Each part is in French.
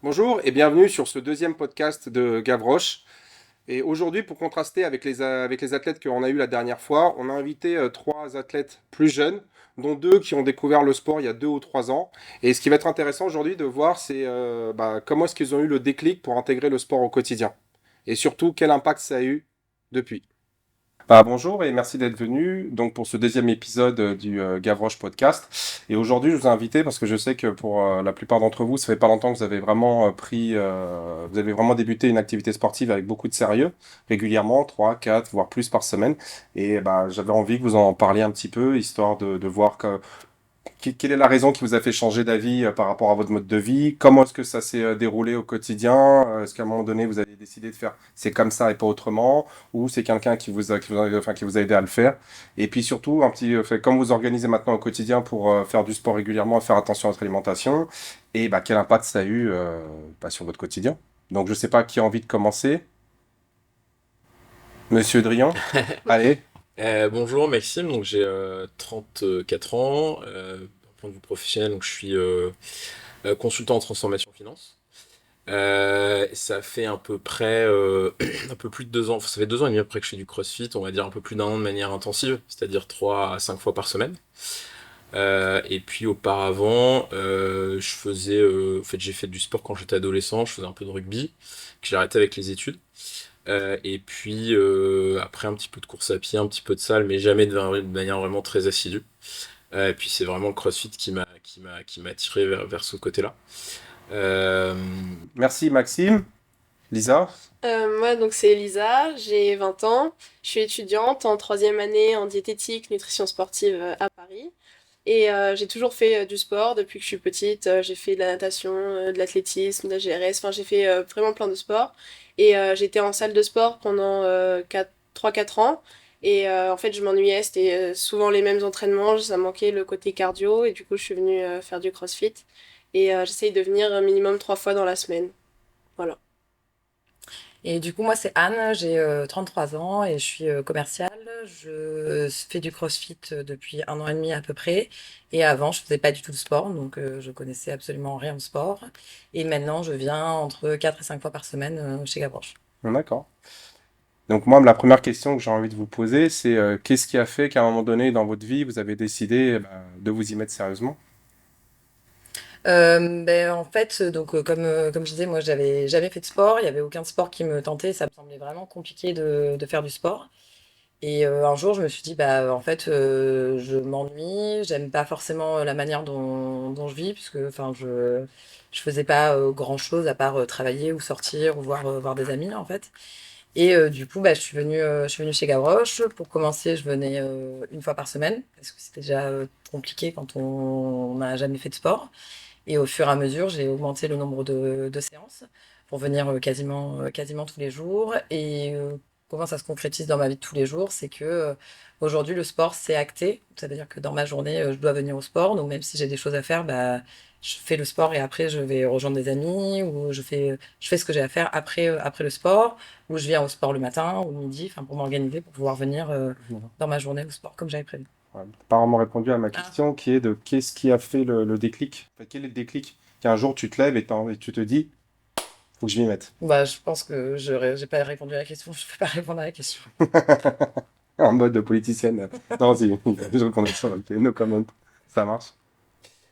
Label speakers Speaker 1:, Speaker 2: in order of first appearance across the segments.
Speaker 1: Bonjour et bienvenue sur ce deuxième podcast de Gavroche. Et aujourd'hui, pour contraster avec les athlètes qu'on a eu la dernière fois, on a invité trois athlètes plus jeunes, dont deux qui ont découvert le sport il y a 2 ou 3 ans. Et ce qui va être intéressant aujourd'hui de voir, c'est comment est-ce qu'ils ont eu le déclic pour intégrer le sport au quotidien. Et surtout, quel impact ça a eu depuis. Bonjour et merci d'être venu donc pour ce deuxième épisode du Gavroche Podcast. Et aujourd'hui, je vous ai invité parce que je sais que pour la plupart d'entre vous, ça fait pas longtemps que vous avez vraiment vous avez vraiment débuté une activité sportive avec beaucoup de sérieux, régulièrement, 3, 4, voire plus par semaine. Et j'avais envie que vous en parliez un petit peu, histoire de voir quelle est la raison qui vous a fait changer d'avis par rapport à votre mode de vie? Comment est-ce que ça s'est déroulé au quotidien? Est-ce qu'à un moment donné, vous avez décidé de faire c'est comme ça et pas autrement? Ou c'est quelqu'un qui vous a aidé à le faire? Et puis surtout, comment vous organisez maintenant au quotidien pour faire du sport régulièrement, faire attention à votre alimentation? Et quel impact ça a eu sur votre quotidien? Donc je sais pas qui a envie de commencer. Monsieur Drian? Allez.
Speaker 2: Bonjour Maxime, donc j'ai 34 ans, d'un point de vue professionnel, donc je suis consultant en transformation finance. Ça fait à peu près un peu plus de 2 ans, enfin, ça fait 2 ans et demi après que je fais du CrossFit, on va dire un peu plus d'un an de manière intensive, c'est-à-dire 3 à 5 fois par semaine. Et puis auparavant, en fait j'ai fait du sport quand j'étais adolescent, je faisais un peu de rugby, que j'ai arrêté avec les études. Et puis après un petit peu de course à pied, un petit peu de salle, mais jamais de manière vraiment très assidue. Et puis c'est vraiment le CrossFit qui m'a attiré vers ce côté-là. Euh,
Speaker 1: Merci Maxime. Lisa?
Speaker 3: Moi, donc c'est Elisa, j'ai 20 ans, je suis étudiante en troisième année en diététique, nutrition sportive à Paris. Et j'ai toujours fait du sport depuis que je suis petite. J'ai fait de la natation, de l'athlétisme, de la GRS, enfin j'ai fait vraiment plein de sports. Et j'étais en salle de sport pendant 3-4 ans. Et en fait, je m'ennuyais, c'était souvent les mêmes entraînements, ça manquait le côté cardio. Et du coup, je suis venue faire du CrossFit. Et j'essaye de venir un minimum 3 fois dans la semaine. Voilà.
Speaker 4: Et du coup, moi, c'est Anne, j'ai 33 ans et je suis commerciale. Je fais du CrossFit depuis 1 an et demi à peu près. Et avant, je faisais pas du tout de sport, donc je connaissais absolument rien au sport. Et maintenant, je viens entre 4 et 5 fois par semaine chez Gavroche.
Speaker 1: D'accord. Donc moi, la première question que j'ai envie de vous poser, c'est qu'est-ce qui a fait qu'à un moment donné dans votre vie, vous avez décidé de vous y mettre sérieusement?
Speaker 4: En fait, donc comme je disais, moi, j'avais jamais fait de sport. Il y avait aucun sport qui me tentait. Ça me semblait vraiment compliqué de faire du sport. Et un jour, je me suis dit, bah, en fait, je m'ennuie, j'aime pas forcément la manière dont je vis, puisque enfin, je faisais pas grand-chose à part travailler ou sortir ou voir des amis, en fait. Et du coup, bah, je suis venue chez Gavroche. Pour commencer, je venais une fois par semaine, parce que c'était déjà compliqué quand on n'a jamais fait de sport. Et au fur et à mesure, j'ai augmenté le nombre de séances pour venir quasiment tous les jours. Et comment ça se concrétise dans ma vie de tous les jours, c'est que aujourd'hui, le sport, c'est acté. C'est-à-dire que dans ma journée, je dois venir au sport. Donc même si j'ai des choses à faire, bah, je fais le sport et après, je vais rejoindre des amis ou je fais ce que j'ai à faire après le sport, ou je viens au sport le matin ou le midi, enfin, pour m'organiser, pour pouvoir venir
Speaker 1: Voilà.
Speaker 4: dans ma journée au sport comme j'avais prévu.
Speaker 1: Ouais. T'as pas vraiment répondu à ma
Speaker 4: Ah.
Speaker 1: question qui est de qu'est-ce qui a fait le déclic? Enfin, quel est le déclic? Qu'un jour tu te lèves et tu te dis, faut que je m'y mette.
Speaker 4: Bah, je pense que j'ai pas répondu à la question. Je peux pas répondre à la question.
Speaker 1: En mode de politicienne. Non, si, je reconnais ça, ok, no comment. Ça marche.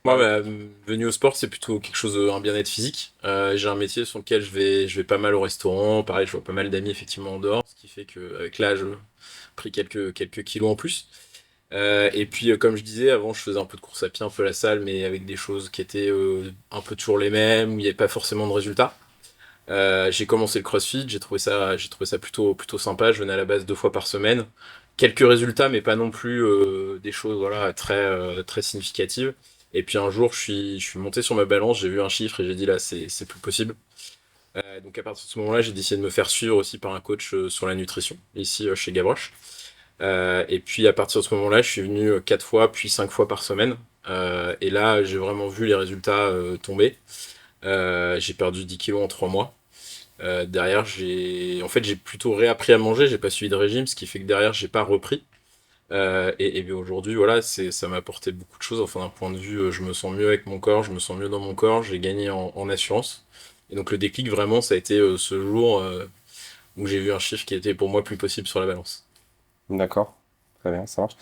Speaker 2: Moi,
Speaker 1: Bah,
Speaker 2: venue au sport, c'est plutôt quelque chose, un bien-être physique. J'ai un métier sur lequel je vais pas mal au restaurant. Pareil, je vois pas mal d'amis effectivement en dehors, ce qui fait qu'avec l'âge, j'ai pris quelques kilos en plus. Et puis, comme je disais, avant, je faisais un peu de course à pied, un peu à la salle, mais avec des choses qui étaient un peu toujours les mêmes, où il n'y avait pas forcément de résultats. J'ai commencé le CrossFit, j'ai trouvé ça plutôt sympa. Je venais à la base 2 fois par semaine. Quelques résultats, mais pas non plus des choses voilà, très significatives. Et puis un jour, je suis monté sur ma balance, j'ai vu un chiffre et j'ai dit là, c'est plus possible. Donc à partir de ce moment-là, j'ai décidé de me faire suivre aussi par un coach sur la nutrition, ici chez Gavroche. Et puis à partir de ce moment-là, je suis venu 4 fois, puis 5 fois par semaine. Et là, j'ai vraiment vu les résultats tomber. J'ai perdu 10 kilos en 3 mois. Derrière, j'ai plutôt réappris à manger, j'ai pas suivi de régime, ce qui fait que derrière, j'ai pas repris. Et bien aujourd'hui, voilà, ça m'a apporté beaucoup de choses. Enfin, d'un point de vue, je me sens mieux avec mon corps, je me sens mieux dans mon corps, j'ai gagné en assurance. Et donc le déclic, vraiment, ça a été ce jour où j'ai vu un chiffre qui était pour moi plus possible sur la balance.
Speaker 1: D'accord. Très bien, ça marche.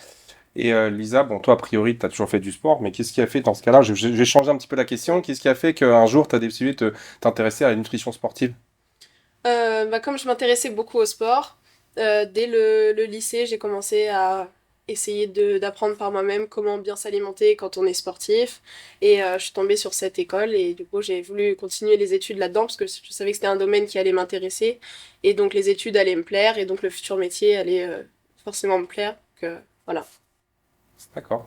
Speaker 1: Et Lisa, bon, toi, a priori, tu as toujours fait du sport, mais qu'est-ce qui a fait dans ce cas-là, je vais changer un petit peu la question, qu'est-ce qui a fait qu'un jour, tu as décidé de t'intéresser à la nutrition sportive?
Speaker 3: Comme je m'intéressais beaucoup au sport, dès le lycée, j'ai commencé à essayer d'apprendre par moi-même comment bien s'alimenter quand on est sportif. Et je suis tombée sur cette école et du coup, j'ai voulu continuer les études là-dedans parce que je savais que c'était un domaine qui allait m'intéresser. Et donc, les études allaient me plaire et donc le futur métier allait forcément me plaire. Donc, voilà.
Speaker 1: D'accord.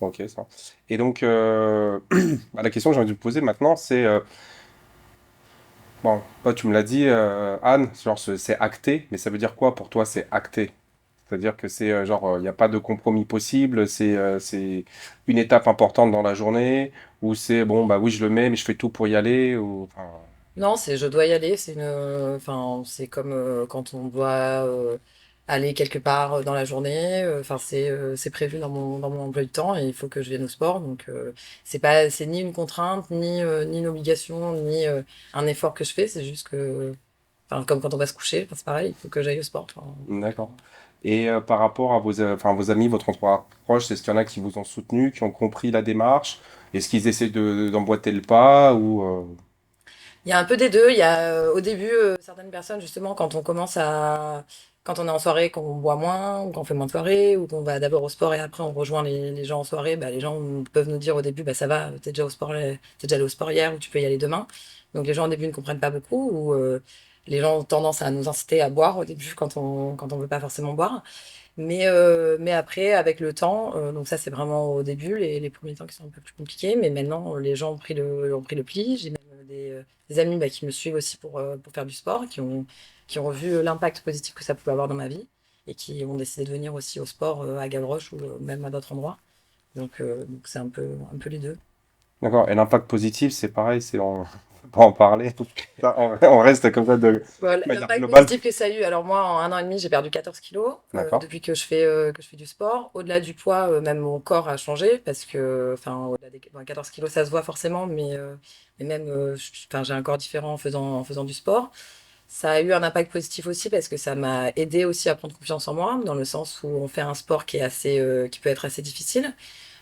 Speaker 1: Ok, ça. Et donc, la question que j'ai envie de vous poser maintenant, c'est, bon, toi, tu me l'as dit, Anne, genre, c'est acté, mais ça veut dire quoi pour toi, c'est acté? C'est-à-dire que c'est genre, il n'y a pas de compromis possible, c'est une étape importante dans la journée, ou c'est bon, bah oui, je le mets, mais je fais tout pour y aller, ou enfin,
Speaker 4: Non, c'est je dois y aller. Enfin, c'est comme quand on doit aller quelque part dans la journée. Enfin, c'est prévu dans mon emploi du temps et il faut que je vienne au sport. Donc, c'est ni une contrainte, ni une obligation, ni un effort que je fais. C'est juste que, enfin, comme quand on va se coucher, enfin, c'est pareil, il faut que j'aille au sport. Enfin,
Speaker 1: d'accord. Et par rapport à enfin, vos amis, votre entourage proche, est-ce qu'il y en a qui vous ont soutenu, qui ont compris la démarche? Est-ce qu'ils essaient d'emboîter le pas, ou
Speaker 4: il y a un peu des deux. Il y a au début certaines personnes justement quand on est en soirée, qu'on boit moins, ou qu'on fait moins de soirée, ou qu'on va d'abord au sport et après on rejoint les gens en soirée, bah, les gens peuvent nous dire au début bah ça va, t'es déjà allé au sport hier ou tu peux y aller demain. Donc les gens au début ne comprennent pas beaucoup ou les gens ont tendance à nous inciter à boire au début quand on veut pas forcément boire. Mais après, avec le temps, donc ça c'est vraiment au début, les premiers temps qui sont un peu plus compliqués, mais maintenant les gens ont pris le pli. J'ai même des amis bah, qui me suivent aussi pour faire du sport, qui ont vu l'impact positif que ça pouvait avoir dans ma vie et qui ont décidé de venir aussi au sport à Gavroche ou même à d'autres endroits. Donc c'est un peu les deux.
Speaker 1: d'accord. Et l'impact positif, c'est pareil, on peut pas en parler. Ça, on reste comme ça de
Speaker 4: Voilà,
Speaker 1: manière
Speaker 4: l'impact
Speaker 1: globale.
Speaker 4: positif que ça a eu. Alors moi, en un an et demi, j'ai perdu 14 kilos
Speaker 1: D'accord.
Speaker 4: depuis que je fais du sport. Au-delà du poids, même mon corps a changé parce que, enfin, au-delà des 14 kilos, ça se voit forcément, mais même, enfin, j'ai un corps différent en faisant du sport. Ça a eu un impact positif aussi parce que ça m'a aidé aussi à prendre confiance en moi, dans le sens où on fait un sport qui peut être assez difficile.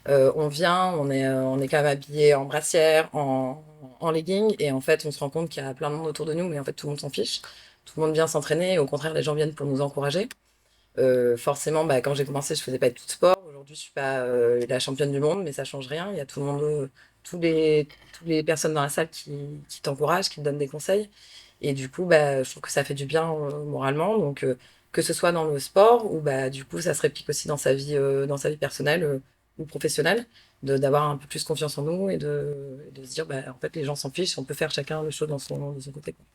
Speaker 4: On est quand même habillé en brassière, en legging, et en fait, on se rend compte qu'il y a plein de monde autour de nous, mais en fait, tout le monde s'en fiche. Tout le monde vient s'entraîner, et au contraire, les gens viennent pour nous encourager. Forcément, bah, quand j'ai commencé, je faisais pas tout de sport. Aujourd'hui, je suis pas la championne du monde, mais ça change rien. Il y a tout le monde, toutes les personnes dans la salle qui t'encouragent, qui te donnent des conseils. Et du coup, bah, je trouve que ça fait du bien moralement. Donc, que ce soit dans le sport ou bah, du coup, ça se réplique aussi dans sa vie personnelle ou professionnelle, d'avoir un peu plus confiance en nous et de se dire, bah, en fait, les gens s'en fichent, on peut faire chacun le show de son côté, quoi.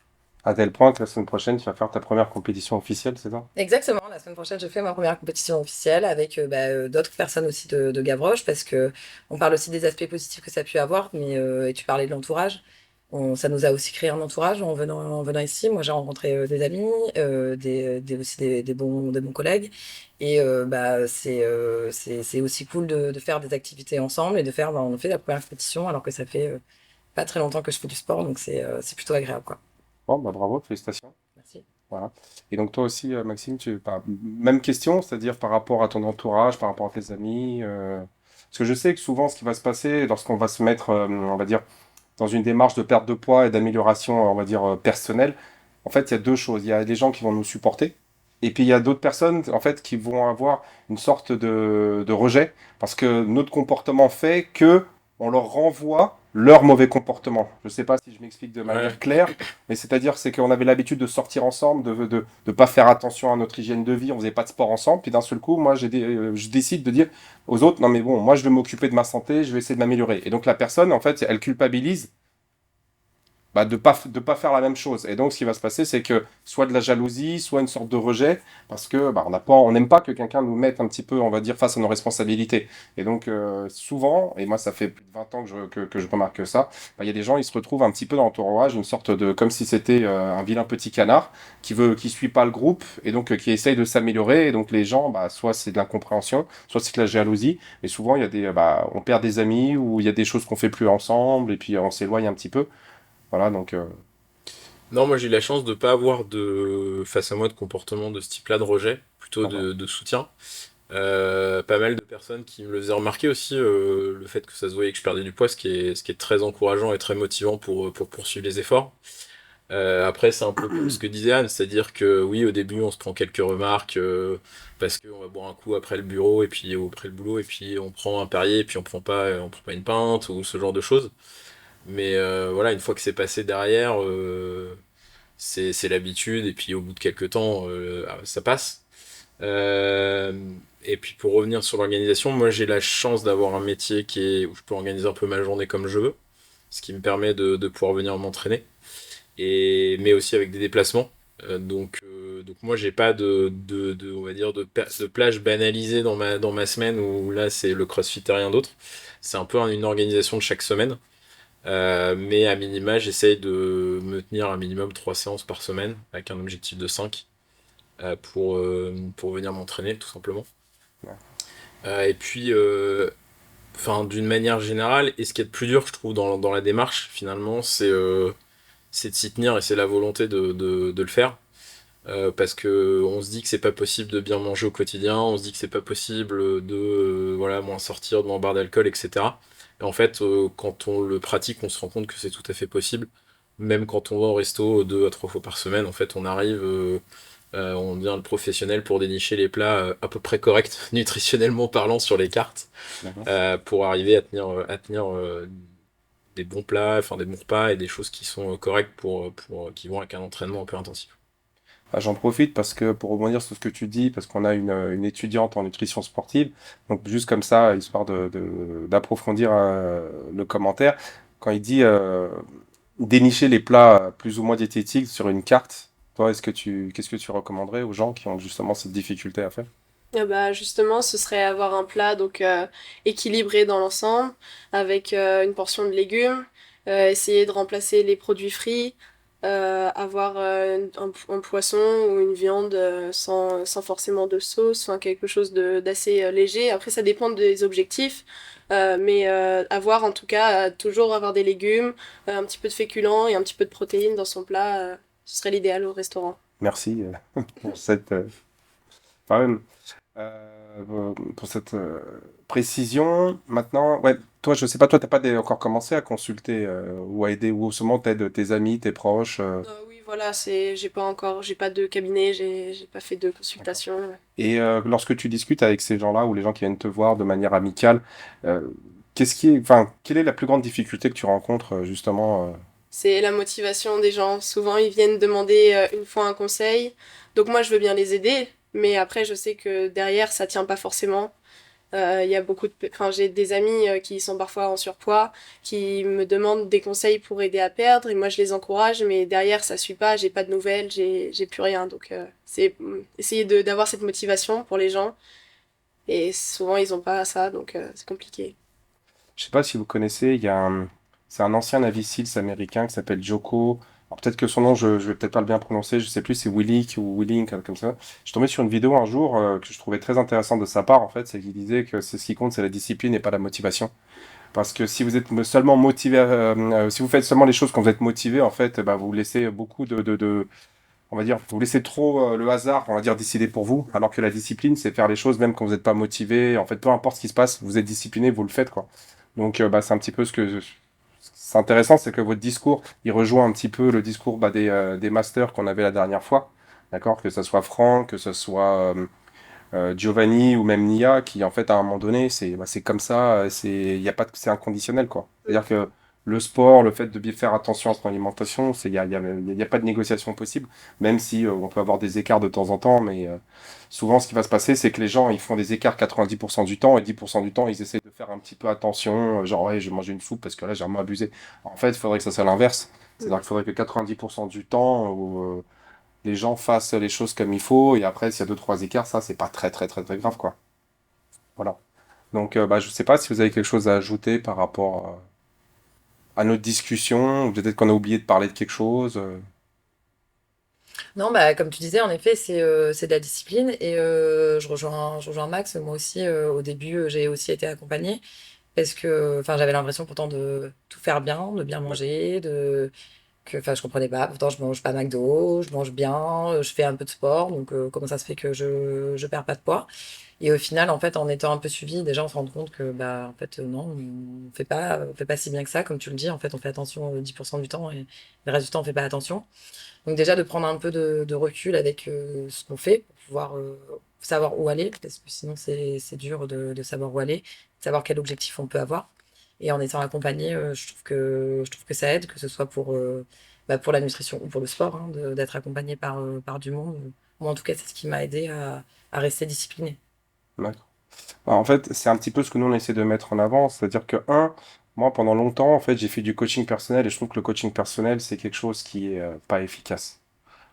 Speaker 1: À tel point que la semaine prochaine, tu vas faire ta première compétition officielle, c'est ça?
Speaker 4: Exactement, la semaine prochaine, je fais ma première compétition officielle avec d'autres personnes aussi de Gavroche parce que on parle aussi des aspects positifs que ça a pu avoir, et tu parlais de l'entourage. Ça nous a aussi créé un entourage en venant ici. Moi, j'ai rencontré des amis, aussi des bons collègues. Et c'est aussi cool de faire des activités ensemble et de faire, bah, on fait la première compétition alors que ça fait pas très longtemps que je fais du sport, donc c'est plutôt agréable, quoi.
Speaker 1: Bon, bah bravo, félicitations.
Speaker 4: Merci.
Speaker 1: Voilà. Et donc toi aussi, Maxime, même question, c'est-à-dire par rapport à ton entourage, par rapport à tes amis. Parce que je sais que souvent, ce qui va se passer lorsqu'on va se mettre, on va dire, dans une démarche de perte de poids et d'amélioration, on va dire, personnelle, en fait, il y a deux choses. Il y a des gens qui vont nous supporter, et puis il y a d'autres personnes, en fait, qui vont avoir une sorte de rejet, parce que notre comportement fait que on leur renvoie leur mauvais comportement. Je ne sais pas si je m'explique de
Speaker 2: Ouais.
Speaker 1: manière claire, mais c'est-à-dire c'est qu'on avait l'habitude de sortir ensemble, de pas faire attention à notre hygiène de vie, on faisait pas de sport ensemble, puis d'un seul coup, moi, je décide de dire aux autres, non mais bon, moi je vais m'occuper de ma santé, je vais essayer de m'améliorer. Et donc la personne, en fait, elle culpabilise bah, de pas faire la même chose. Et donc, ce qui va se passer, c'est que soit de la jalousie, soit une sorte de rejet, parce que bah, on n'aime pas que quelqu'un nous mette un petit peu, on va dire, face à nos responsabilités. Et donc, souvent, et moi, ça fait plus de 20 ans que je remarque ça, bah, il y a des gens, ils se retrouvent un petit peu dans l'entourage, une sorte de, comme si c'était un vilain petit canard qui suit pas le groupe, et donc qui essaye de s'améliorer. Et donc, les gens, bah, soit c'est de l'incompréhension, soit c'est de la jalousie. Et souvent, il y a on perd des amis, ou il y a des choses qu'on fait plus ensemble, et puis on s'éloigne un petit peu. Voilà, donc
Speaker 2: Non, moi j'ai eu la chance de pas avoir face à moi de comportement de ce type-là de rejet, plutôt
Speaker 1: d'accord.
Speaker 2: de soutien. Pas mal de personnes qui me le faisaient remarquer aussi, le fait que ça se voyait que je perdais du poids, ce qui est très encourageant et très motivant pour poursuivre les efforts. Après, c'est un peu comme ce que disait Anne, c'est-à-dire que oui, au début, on se prend quelques remarques parce qu'on va boire un coup après le bureau et puis après le boulot, et puis on prend un Perrier et puis on prend pas une pinte ou ce genre de choses. Mais voilà, une fois que c'est passé derrière, c'est l'habitude et puis au bout de quelques temps, ça passe. Euh, et puis pour revenir sur l'organisation, moi j'ai la chance d'avoir un métier où je peux organiser un peu ma journée comme je veux, ce qui me permet de pouvoir venir m'entraîner mais aussi avec des déplacements. Donc moi j'ai pas on va dire de plage banalisée dans ma semaine où là c'est le CrossFit et rien d'autre. C'est un peu une organisation de chaque semaine. Mais à minima j'essaye de me tenir un minimum 3 séances par semaine avec un objectif de 5 pour venir m'entraîner tout simplement.
Speaker 1: Ouais.
Speaker 2: Et puis enfin d'une manière générale, et ce qui est le plus dur je trouve dans la démarche finalement c'est de s'y tenir et c'est la volonté de le faire. Parce que on se dit que c'est pas possible de bien manger au quotidien, on se dit que c'est pas possible de voilà, moins sortir, de moins boire d'alcool, etc. Et en fait, quand on le pratique, on se rend compte que c'est tout à fait possible. Même quand on va au resto 2 à 3 fois par semaine, en fait, on devient le professionnel pour dénicher les plats à peu près corrects, nutritionnellement parlant, sur les cartes,
Speaker 1: D'accord.
Speaker 2: pour arriver à tenir des bons plats, enfin des bons repas et des choses qui sont correctes qui vont avec un entraînement un peu intensif.
Speaker 1: Ah, j'en profite parce que pour rebondir sur ce que tu dis, parce qu'on a une étudiante en nutrition sportive, donc juste comme ça, histoire d'approfondir le commentaire, quand il dit dénicher les plats plus ou moins diététiques sur une carte, toi, qu'est-ce que tu recommanderais aux gens qui ont justement cette difficulté à faire?
Speaker 3: Bah, justement, ce serait avoir un plat donc équilibré dans l'ensemble, avec une portion de légumes, essayer de remplacer les produits frits, avoir un poisson ou une viande sans forcément de sauce, enfin quelque chose d'assez léger. Après, ça dépend des objectifs, mais avoir en tout cas toujours avoir des légumes, un petit peu de féculents et un petit peu de protéines dans son plat, ce serait l'idéal au restaurant.
Speaker 1: Merci pour cette, enfin, pour cette précision. Maintenant, ouais, toi, je sais pas, toi, t'as pas encore commencé à consulter ou à aider, ou seulement t'aides tes amis, tes proches.
Speaker 3: Oui, voilà, j'ai pas de cabinet, j'ai pas fait de
Speaker 1: D'accord.
Speaker 3: consultation.
Speaker 1: Et lorsque tu discutes avec ces gens-là ou les gens qui viennent te voir de manière amicale, euh, enfin, quelle est la plus grande difficulté que tu rencontres justement
Speaker 3: C'est la motivation des gens. Souvent, ils viennent demander une fois un conseil. Donc moi, je veux bien les aider, mais après, je sais que derrière, ça tient pas forcément. Il y a enfin, j'ai des amis qui sont parfois en surpoids, qui me demandent des conseils pour aider à perdre, et moi, je les encourage, mais derrière, ça suit pas, j'ai pas de nouvelles, j'ai plus rien. Donc, c'est essayer d'avoir cette motivation pour les gens, et souvent, ils ont pas ça, donc c'est compliqué.
Speaker 1: Je sais pas si vous connaissez, c'est un ancien Navy Seals américain qui s'appelle Joko. Alors peut-être que son nom, je vais peut-être pas le bien prononcer, je sais plus, c'est Willick ou Willink, comme ça. Je suis tombé sur une vidéo un jour que je trouvais très intéressante de sa part, en fait, c'est qu'il disait que c'est ce qui compte, c'est la discipline et pas la motivation. Parce que si vous êtes seulement motivé, si vous faites seulement les choses quand vous êtes motivé, en fait, bah, vous laissez beaucoup on va dire, vous laissez trop le hasard, on va dire, décider pour vous. Alors que la discipline, c'est faire les choses même quand vous n'êtes pas motivé. En fait, peu importe ce qui se passe, vous êtes discipliné, vous le faites, quoi. Donc, bah, c'est un petit peu c'est intéressant, c'est que votre discours, il rejoint un petit peu le discours bah, des masters qu'on avait la dernière fois. D'accord? Que ce soit Franck, que ce soit Giovanni ou même Nia, qui en fait à un moment donné, c'est comme ça, il y a pas c'est inconditionnel quoi. C'est-à-dire que le sport, le fait de bien faire attention à son alimentation, il y a pas de négociation possible, même si on peut avoir des écarts de temps en temps, mais souvent ce qui va se passer, c'est que les gens ils font des écarts 90% du temps et 10% du temps ils essaient de faire un petit peu attention, genre ouais, je vais manger une soupe parce que là j'ai vraiment abusé. En fait, il faudrait que ça soit l'inverse. C'est-à-dire qu'il faudrait que 90% du temps, les gens fassent les choses comme il faut, et après, s'il y a deux, trois écarts, ça, c'est pas très, très, très, très grave, quoi. Voilà. Donc, bah, je sais pas si vous avez quelque chose à ajouter par rapport à notre discussion, ou peut-être qu'on a oublié de parler de quelque chose.
Speaker 4: Non, bah, comme tu disais, en effet, c'est de la discipline. Et je rejoins Max. Moi aussi, au début, j'ai aussi été accompagnée parce que enfin, j'avais l'impression pourtant de tout faire bien, de bien
Speaker 1: Ouais.
Speaker 4: manger, Enfin, je comprenais pas. Pourtant, je mange pas McDo, je mange bien, je fais un peu de sport, donc comment ça se fait que je perds pas de poids? Et au final, en fait, en étant un peu suivi, déjà, on se rend compte que, bah, en fait, non, on fait pas si bien que ça, comme tu le dis. En fait, on fait attention 10% du temps et le reste du temps, on fait pas attention. Donc déjà, de prendre un peu de recul avec ce qu'on fait pour pouvoir savoir où aller, parce que sinon, c'est dur de savoir où aller, de savoir quel objectif on peut avoir. Et en étant accompagné, je trouve que ça aide, que ce soit pour la nutrition ou pour le sport, hein, d'être accompagné par du monde. Moi, en tout cas, c'est ce qui m'a aidé à rester discipliné.
Speaker 1: D'accord. Bah, en fait, c'est un petit peu ce que nous on essaie de mettre en avant, c'est-à-dire que moi pendant longtemps en fait j'ai fait du coaching personnel et je trouve que le coaching personnel c'est quelque chose qui est pas efficace.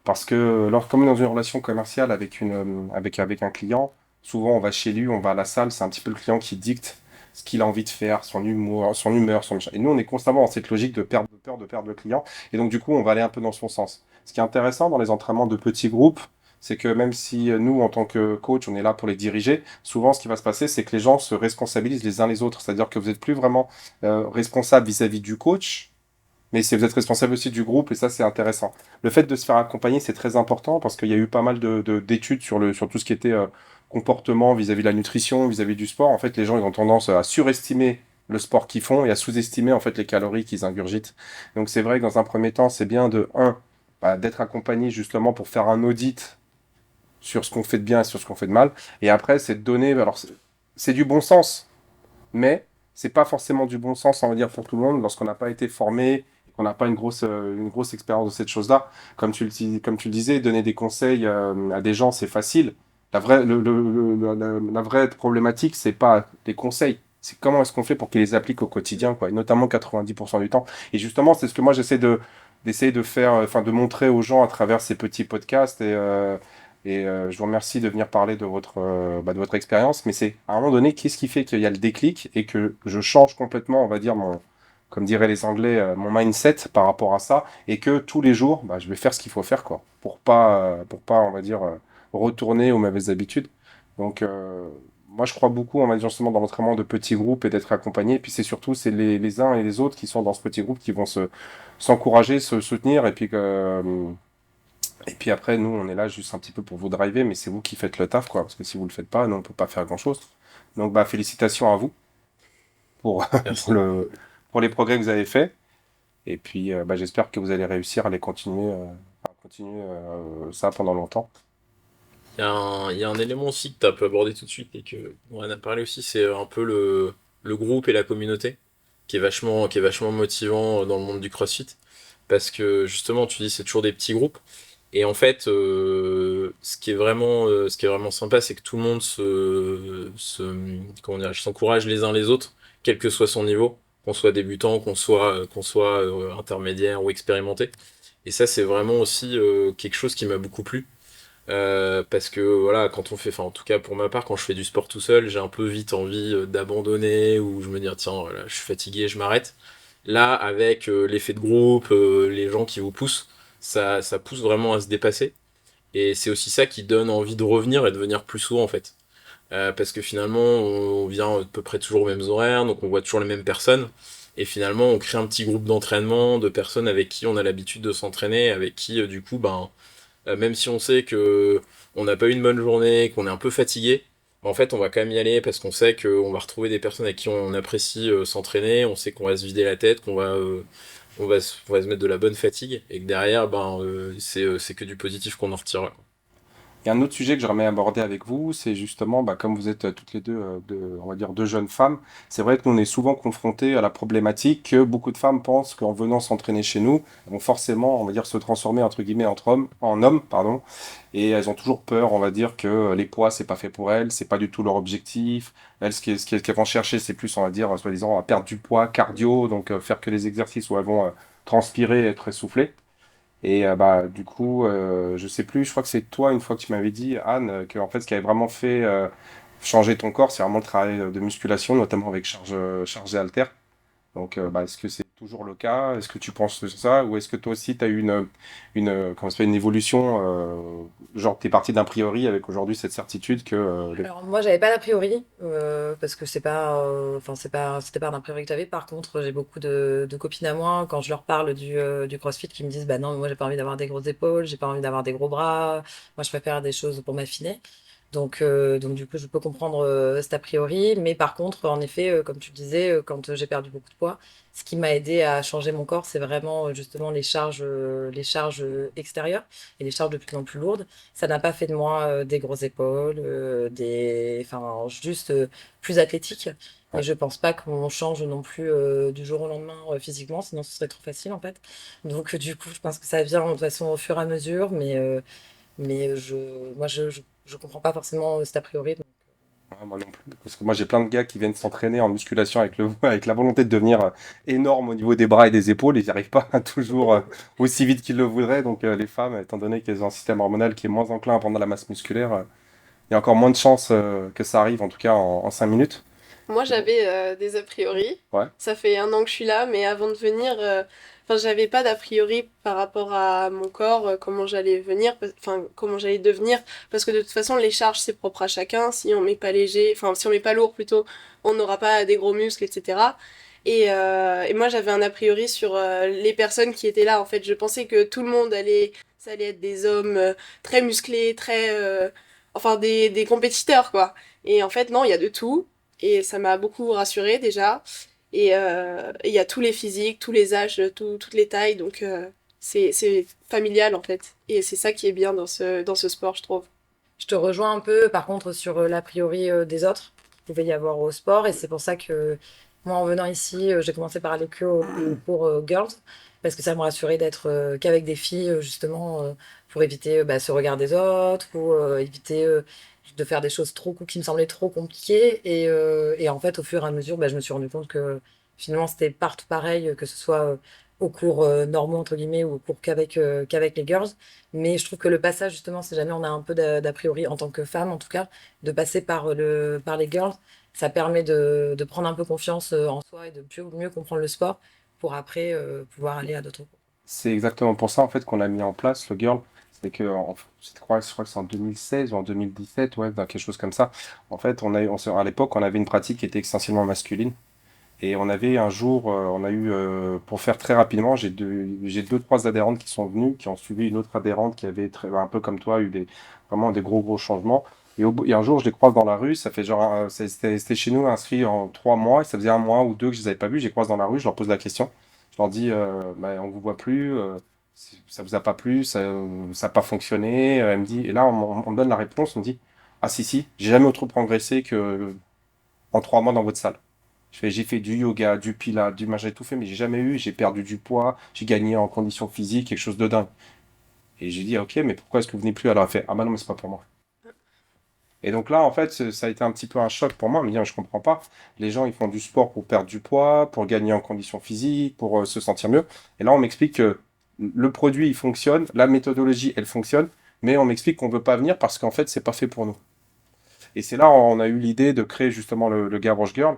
Speaker 1: Parce que comme dans une relation commerciale avec un client, souvent on va chez lui, on va à la salle, c'est un petit peu le client qui dicte ce qu'il a envie de faire, son humeur, son machin. Et nous, on est constamment dans cette logique de peur de perdre le client. Et donc, du coup, on va aller un peu dans son sens. Ce qui est intéressant dans les entraînements de petits groupes, c'est que même si nous, en tant que coach, on est là pour les diriger, souvent, ce qui va se passer, c'est que les gens se responsabilisent les uns les autres. C'est-à-dire que vous n'êtes plus vraiment responsable vis-à-vis du coach, mais vous êtes responsable aussi du groupe et ça, c'est intéressant. Le fait de se faire accompagner, c'est très important parce qu'il y a eu pas mal d'études sur tout ce qui était comportement vis-à-vis de la nutrition, vis-à-vis du sport. En fait, les gens, ils ont tendance à surestimer le sport qu'ils font et à sous-estimer en fait les calories qu'ils ingurgitent. Donc c'est vrai que dans un premier temps, c'est bien d'être accompagné justement pour faire un audit sur ce qu'on fait de bien et sur ce qu'on fait de mal. Et après, c'est de donner, alors c'est du bon sens, mais c'est pas forcément du bon sens, on va dire, pour tout le monde lorsqu'on n'a pas été formé, qu'on n'a pas une grosse expérience de cette chose-là. Comme tu le disais, donner des conseils à des gens, c'est facile. La vraie problématique, c'est pas les conseils. C'est comment est-ce qu'on fait pour qu'ils les appliquent au quotidien, quoi, et notamment 90% du temps. Et justement, c'est ce que moi d'essayer de faire, enfin de montrer aux gens à travers ces petits podcasts je vous remercie de venir parler de votre expérience, mais c'est à un moment donné, qu'est-ce qui fait qu'il y a le déclic et que je change complètement, on va dire, comme diraient les Anglais, mon mindset par rapport à ça, et que tous les jours, je vais faire ce qu'il faut faire, quoi, pour pas, on va dire, retourner aux mauvaises habitudes. Donc, moi, je crois beaucoup, on va dire, justement, dans l'entraînement de petits groupes et d'être accompagné. Et puis, c'est les uns et les autres qui sont dans ce petit groupe qui vont s'encourager, se soutenir, et puis après, nous, on est là juste un petit peu pour vous driver, mais c'est vous qui faites le taf, quoi. Parce que si vous le faites pas, nous, on peut pas faire grand-chose. Donc, félicitations à vous pour, pour
Speaker 2: Merci.
Speaker 1: pour les progrès que vous avez faits. Et puis, j'espère que vous allez réussir à continuer ça pendant longtemps.
Speaker 2: Il y a un élément aussi que tu as pu aborder tout de suite et que on en a parlé aussi, c'est un peu le groupe et la communauté qui est vachement motivant dans le monde du CrossFit. Parce que justement, tu dis c'est toujours des petits groupes. Et en fait, ce qui est vraiment sympa, c'est que tout le monde comment dire, s'encourage les uns les autres, quel que soit son niveau, qu'on soit débutant, qu'on soit intermédiaire ou expérimenté. Et ça, c'est vraiment aussi quelque chose qui m'a beaucoup plu. Parce que voilà, quand on fait, enfin en tout cas pour ma part, quand je fais du sport tout seul, j'ai un peu vite envie d'abandonner ou je me dis tiens, voilà, je suis fatigué, je m'arrête. Là, avec l'effet de groupe, les gens qui vous poussent, ça pousse vraiment à se dépasser. Et c'est aussi ça qui donne envie de revenir et de venir plus souvent en fait. Parce que finalement, on vient à peu près toujours aux mêmes horaires, donc on voit toujours les mêmes personnes. Et finalement, on crée un petit groupe d'entraînement de personnes avec qui on a l'habitude de s'entraîner, avec qui du coup, même si on sait que on n'a pas eu une bonne journée, qu'on est un peu fatigué, en fait, on va quand même y aller parce qu'on sait qu'on va retrouver des personnes avec qui on apprécie s'entraîner, on sait qu'on va se vider la tête, on va se mettre de la bonne fatigue et que derrière, c'est que du positif qu'on en retirera, quoi.
Speaker 1: Il y a un autre sujet que j'aimerais aborder avec vous, c'est justement, comme vous êtes toutes les deux, on va dire, deux jeunes femmes, c'est vrai que nous, on est souvent confrontés à la problématique que beaucoup de femmes pensent qu'en venant s'entraîner chez nous, elles vont forcément, on va dire, se transformer, entre guillemets, en hommes, pardon, et elles ont toujours peur, on va dire, que les poids, c'est pas fait pour elles, c'est pas du tout leur objectif. Elles, ce qu'elles vont chercher, c'est plus, on va dire, soi-disant, à perdre du poids, cardio, donc faire que des exercices où elles vont transpirer et être essoufflées. Et du coup, je sais plus, je crois que c'est toi, une fois que tu m'avais dit, Anne, que en fait, ce qui avait vraiment fait changer ton corps, c'est vraiment le travail de musculation, notamment avec charge et haltère. Donc, est-ce que c'est toujours le cas? Est-ce que tu penses ça? Ou est-ce que toi aussi, tu as eu comment ça fait, une évolution, genre, tu es parti d'un priori avec aujourd'hui cette certitude que
Speaker 4: Alors moi j'avais pas d'a priori parce que enfin c'était pas un a priori que j'avais. Par contre j'ai beaucoup de copines à moi quand je leur parle du CrossFit qui me disent bah non mais moi j'ai pas envie d'avoir des grosses épaules, j'ai pas envie d'avoir des gros bras, moi je préfère des choses pour m'affiner. Donc du coup je peux comprendre cet a priori, mais par contre en effet comme tu le disais quand j'ai perdu beaucoup de poids, ce qui m'a aidé à changer mon corps c'est vraiment justement les charges extérieures et les charges de plus en plus lourdes. Ça n'a pas fait de moi des grosses épaules, enfin, juste plus athlétique. Et
Speaker 1: ouais.
Speaker 4: je pense pas qu'on change non plus du jour au lendemain physiquement, sinon ce serait trop facile en fait. Donc du coup, je pense que ça vient de toute façon au fur et à mesure, mais je comprends pas forcément cet a priori.
Speaker 1: Ouais, moi non plus. Parce que moi, j'ai plein de gars qui viennent s'entraîner en musculation avec avec la volonté de devenir énorme au niveau des bras et des épaules. Ils n'y arrivent pas toujours aussi vite qu'ils le voudraient. Donc, les femmes, étant donné qu'elles ont un système hormonal qui est moins enclin à prendre de la masse musculaire, il y a encore moins de chances que ça arrive, en tout cas en 5 minutes.
Speaker 3: Moi, j'avais des a priori.
Speaker 1: Ouais.
Speaker 3: Ça fait 1 an que je suis là, mais avant de venir, enfin, j'avais pas d'a priori par rapport à mon corps, comment j'allais venir, enfin, comment j'allais devenir, parce que de toute façon, les charges, c'est propre à chacun. Si on met pas léger, enfin, si on met pas lourd plutôt, on n'aura pas des gros muscles, etc. Et moi, j'avais un a priori sur les personnes qui étaient là. En fait, je pensais que tout le monde ça allait être des hommes très musclés, enfin, des compétiteurs, quoi. Et en fait, non, il y a de tout. Et ça m'a beaucoup rassurée déjà. Et il y a tous les physiques, tous les âges, toutes les tailles, donc c'est familial en fait. Et c'est ça qui est bien dans ce sport, je trouve.
Speaker 4: Je te rejoins un peu, par contre, sur l'a priori des autres qu'il pouvait y avoir au sport. Et c'est pour ça que moi, en venant ici, j'ai commencé par aller pour girls, parce que ça me rassurait d'être qu'avec des filles, justement, pour éviter ce regard des autres, ou éviter de faire des choses qui me semblaient trop compliquées. Et en fait, au fur et à mesure, je me suis rendu compte que finalement, c'était partout pareil, que ce soit au cours normaux, entre guillemets, ou au cours qu'avec les girls. Mais je trouve que le passage, justement, si jamais on a un peu d'a priori, en tant que femme en tout cas, de passer par les girls, ça permet de prendre un peu confiance en soi et de mieux comprendre le sport pour après pouvoir aller à d'autres cours.
Speaker 1: C'est exactement pour ça, en fait, qu'on a mis en place le Girl. C'est que, je crois que c'est en 2016 ou en 2017, ouais, quelque chose comme ça. En fait, à l'époque, on avait une pratique qui était essentiellement masculine. Et on avait un jour, on a eu, pour faire très rapidement, j'ai deux, trois adhérentes qui sont venues, qui ont suivi une autre adhérente qui avait un peu comme toi, eu vraiment des gros changements. Et un jour, je les croise dans la rue, ça fait genre, c'était chez nous inscrit en 3 mois, et ça faisait 1 mois ou deux que je les avais pas vus, je les croise dans la rue, je leur pose la question. Je leur dis, on vous voit plus, ça vous a pas plu, ça a pas fonctionné. Elle me dit, et là, on me donne la réponse, on me dit, ah si, j'ai jamais autant progressé que en 3 mois dans votre salle. J'ai fait du yoga, du pilates, du machin, j'ai tout fait, mais j'ai perdu du poids, j'ai gagné en conditions physiques, quelque chose de dingue. Et j'ai dit, ok, mais pourquoi est-ce que vous venez plus? Alors elle fait, ah bah non, mais c'est pas pour moi. Et donc là, en fait, ça a été un petit peu un choc pour moi, me dire, je comprends pas. Les gens, ils font du sport pour perdre du poids, pour gagner en conditions physiques, pour se sentir mieux. Et là, on m'explique que le produit, il fonctionne, la méthodologie, elle fonctionne, mais on m'explique qu'on veut pas venir parce qu'en fait, c'est pas fait pour nous. Et c'est là, on a eu l'idée de créer justement le Gavroche Girl,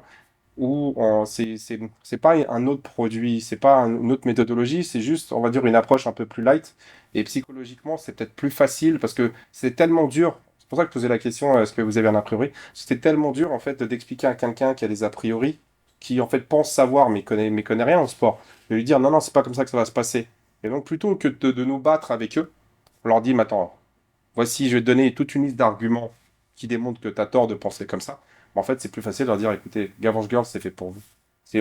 Speaker 1: où c'est pas un autre produit, c'est pas une autre méthodologie, c'est juste, on va dire, une approche un peu plus light. Et psychologiquement, c'est peut-être plus facile parce que c'est tellement dur. C'est pour ça que je posais la question, est-ce que vous avez un a priori? C'était tellement dur, en fait, d'expliquer à quelqu'un qui a des a priori, qui, en fait, pense savoir, mais connaît rien au sport, de lui dire, non, non, c'est pas comme ça que ça va se passer. Et donc, plutôt que de nous battre avec eux, on leur dit, mais attends, voici, je vais te donner toute une liste d'arguments qui démontrent que tu as tort de penser comme ça. Mais en fait, c'est plus facile de leur dire, écoutez, Gavroche Girl, c'est fait pour vous.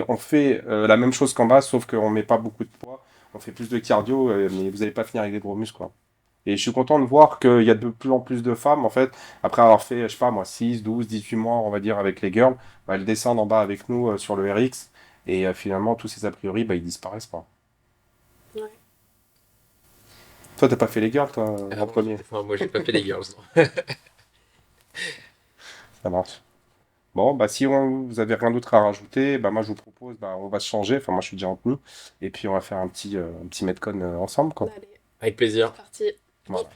Speaker 1: On fait la même chose qu'en bas, sauf qu'on met pas beaucoup de poids, on fait plus de cardio, mais vous n'allez pas finir avec des gros muscles, quoi. Et je suis content de voir qu'il y a de plus en plus de femmes, en fait, après avoir fait, je sais pas moi, 6, 12, 18 mois, on va dire, avec les girls, elles descendent en bas avec nous sur le RX, et finalement, tous ces a priori, ils disparaissent, quoi.
Speaker 3: Ouais.
Speaker 1: Toi, t'as pas fait les girls, toi, en premier?
Speaker 2: Moi, j'ai pas fait les girls. Non.
Speaker 1: Ça marche. Bon, si vous avez rien d'autre à rajouter, moi je vous propose, on va se changer. Enfin, moi je suis déjà en tenue. Et puis on va faire un petit Metcon ensemble, quoi.
Speaker 3: Allez,
Speaker 2: Avec
Speaker 3: c'est
Speaker 2: plaisir.
Speaker 3: parti.
Speaker 1: Voilà.